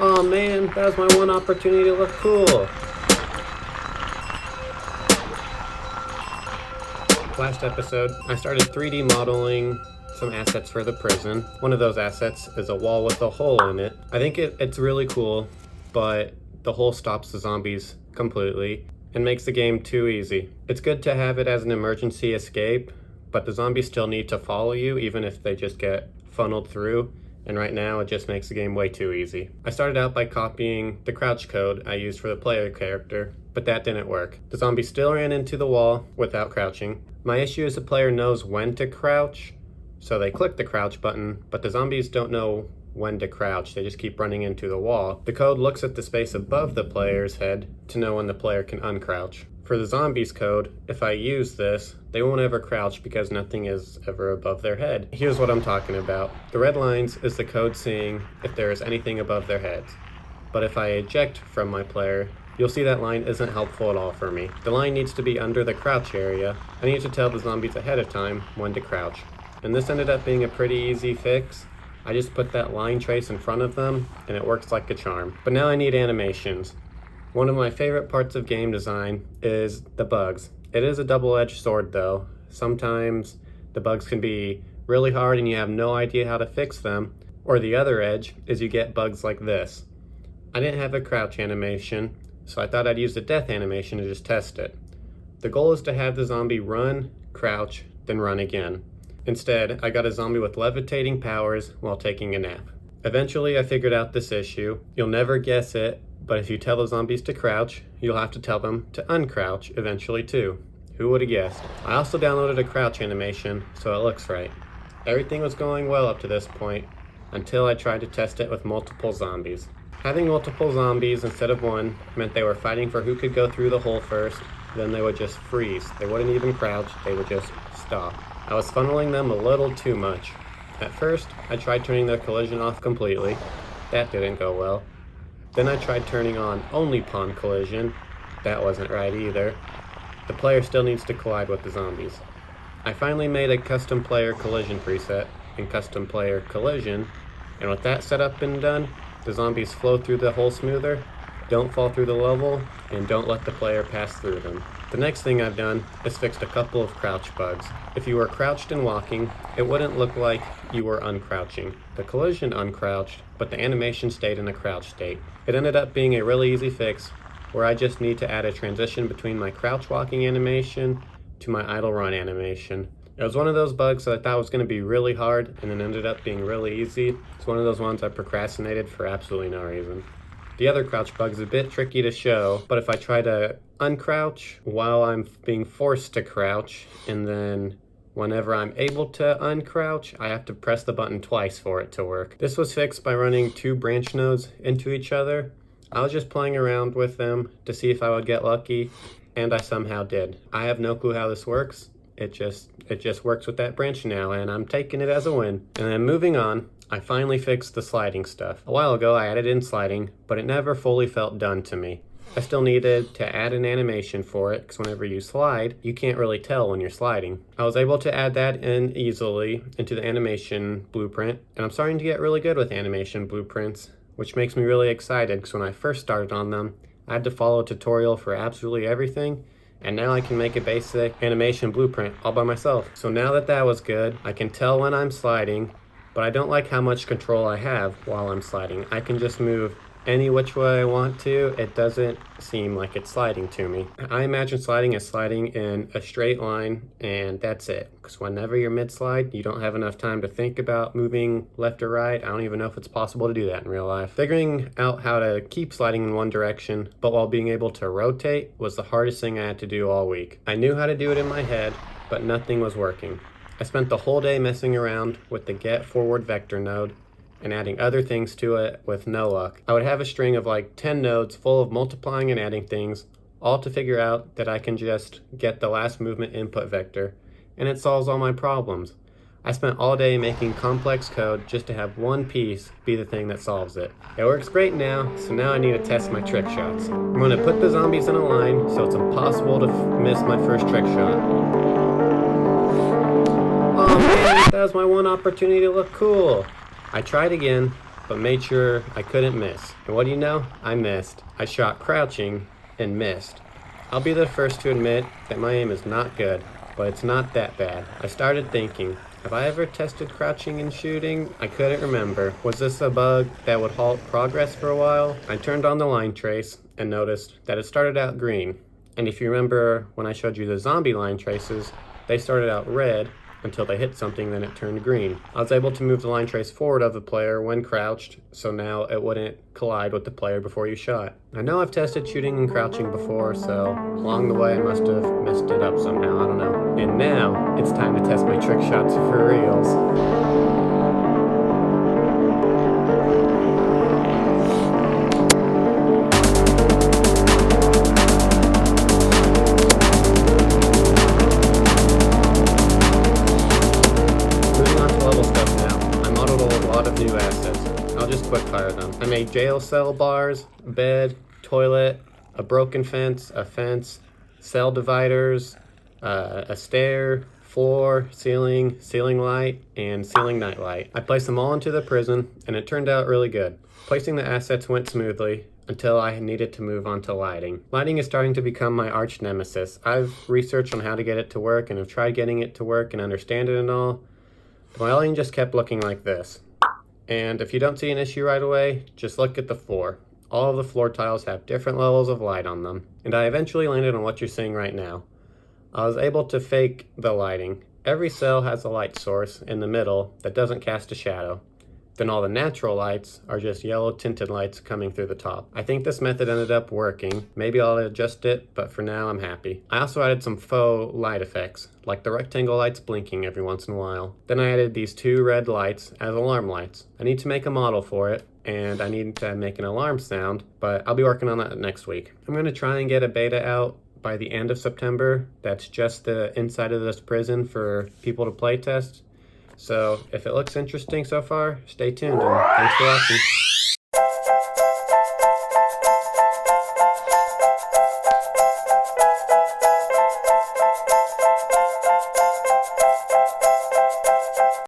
Oh man, that was my one opportunity to look cool. Last episode, I started 3D modeling some assets for the prison. One of those assets is a wall with a hole in it. I think it's really cool, but the hole stops the zombies completely and makes the game too easy. It's good to have it as an emergency escape, but the zombies still need to follow you even if they just get funneled through. And right now it just makes the game way too easy. I started out by copying the crouch code I used for the player character, but that didn't work. The zombie still ran into the wall without crouching. My issue is the player knows when to crouch, so they click the crouch button, but the zombies don't know when to crouch. They just keep running into the wall. The code looks at the space above the player's head to know when the player can uncrouch. For the zombies code, if I use this, they won't ever crouch because nothing is ever above their head. Here's what I'm talking about. The red lines is the code seeing if there is anything above their heads. But if I eject from my player, you'll see that line isn't helpful at all for me. The line needs to be under the crouch area. I need to tell the zombies ahead of time when to crouch. And this ended up being a pretty easy fix. I just put that line trace in front of them and it works like a charm. But now I need animations. One of my favorite parts of game design is the bugs. It is a double-edged sword though. Sometimes the bugs can be really hard and you have no idea how to fix them. Or the other edge is you get bugs like this. I didn't have a crouch animation, so I thought I'd use the death animation to just test it. The goal is to have the zombie run, crouch, then run again. Instead, I got a zombie with levitating powers while taking a nap. Eventually I figured out this issue. You'll never guess it, but if you tell the zombies to crouch, you'll have to tell them to uncrouch eventually too. Who would have guessed? I also downloaded a crouch animation, so it looks right. Everything was going well up to this point, until I tried to test it with multiple zombies. Having multiple zombies instead of one meant they were fighting for who could go through the hole first, then they would just freeze. They wouldn't even crouch, they would just stop. I was funneling them a little too much. At first, I tried turning their collision off completely. That didn't go well. Then I tried turning on only pawn collision. That wasn't right either. The player still needs to collide with the zombies. I finally made a custom player collision preset in custom player collision, and with that setup and done, the zombies flow through the hole smoother, don't fall through the level, and don't let the player pass through them. The next thing I've done is fixed a couple of crouch bugs. If you were crouched and walking, it wouldn't look like you were uncrouching. The collision uncrouched, but the animation stayed in a crouch state. It ended up being a really easy fix, where I just need to add a transition between my crouch walking animation to my idle run animation. It was one of those bugs that I thought was going to be really hard, and it ended up being really easy. It's one of those ones I procrastinated for absolutely no reason. The other crouch bug is a bit tricky to show, but if I try to uncrouch while I'm being forced to crouch, and then whenever I'm able to uncrouch, I have to press the button twice for it to work. This was fixed by running two branch nodes into each other. I was just playing around with them to see if I would get lucky, and I somehow did. I have no clue how this works. It just works with that branch now, and I'm taking it as a win. And then moving on, I finally fixed the sliding stuff. A while ago I added in sliding, but it never fully felt done to me. I still needed to add an animation for it, because whenever you slide, you can't really tell when you're sliding. I was able to add that in easily into the animation blueprint, and I'm starting to get really good with animation blueprints, which makes me really excited, because when I first started on them, I had to follow a tutorial for absolutely everything, and now I can make a basic animation blueprint all by myself. So now that that was good, I can tell when I'm sliding, but I don't like how much control I have while I'm sliding. I can just move any which way I want to. It doesn't seem like it's sliding to me. I imagine sliding as sliding in a straight line, and that's it. Because whenever you're mid-slide, you don't have enough time to think about moving left or right. I don't even know if it's possible to do that in real life. Figuring out how to keep sliding in one direction, but while being able to rotate, was the hardest thing I had to do all week. I knew how to do it in my head, but nothing was working. I spent the whole day messing around with the get forward vector node and adding other things to it with no luck. I would have a string of like 10 nodes full of multiplying and adding things, all to figure out that I can just get the last movement input vector, and it solves all my problems. I spent all day making complex code just to have one piece be the thing that solves it. It works great now, so now I need to test my trick shots. I'm going to put the zombies in a line so it's impossible to miss my first trick shot. Oh man, that was my one opportunity to look cool. I tried again, but made sure I couldn't miss. And what do you know? I missed. I shot crouching and missed. I'll be the first to admit that my aim is not good, but it's not that bad. I started thinking, have I ever tested crouching and shooting? I couldn't remember. Was this a bug that would halt progress for a while? I turned on the line trace and noticed that it started out green. And if you remember when I showed you the zombie line traces, they started out red until they hit something, then it turned green. I was able to move the line trace forward of the player when crouched, so now it wouldn't collide with the player before you shot. I know I've tested shooting and crouching before, so along the way I must have messed it up somehow, I don't know. And now, it's time to test my trick shots for reals. New assets. I'll just quick fire them. I made jail cell bars, a bed, toilet, a broken fence, a fence, cell dividers, a stair, floor, ceiling, ceiling light, and ceiling night light. I placed them all into the prison, and it turned out really good. Placing the assets went smoothly until I needed to move on to lighting. Lighting is starting to become my arch nemesis. I've researched on how to get it to work, and have tried getting it to work and understand it and all, but my lighting just kept looking like this. And if you don't see an issue right away, just look at the floor. All of the floor tiles have different levels of light on them. And I eventually landed on what you're seeing right now. I was able to fake the lighting. Every cell has a light source in the middle that doesn't cast a shadow. Then all the natural lights are just yellow tinted lights coming through the top. I think this method ended up working. Maybe I'll adjust it, but for now I'm happy. I also added some faux light effects, like the rectangle lights blinking every once in a while. Then I added these two red lights as alarm lights. I need to make a model for it, and I need to make an alarm sound, but I'll be working on that next week. I'm going to try and get a beta out by the end of September. That's just the inside of this prison for people to play test. So if it looks interesting so far, stay tuned and thanks for watching.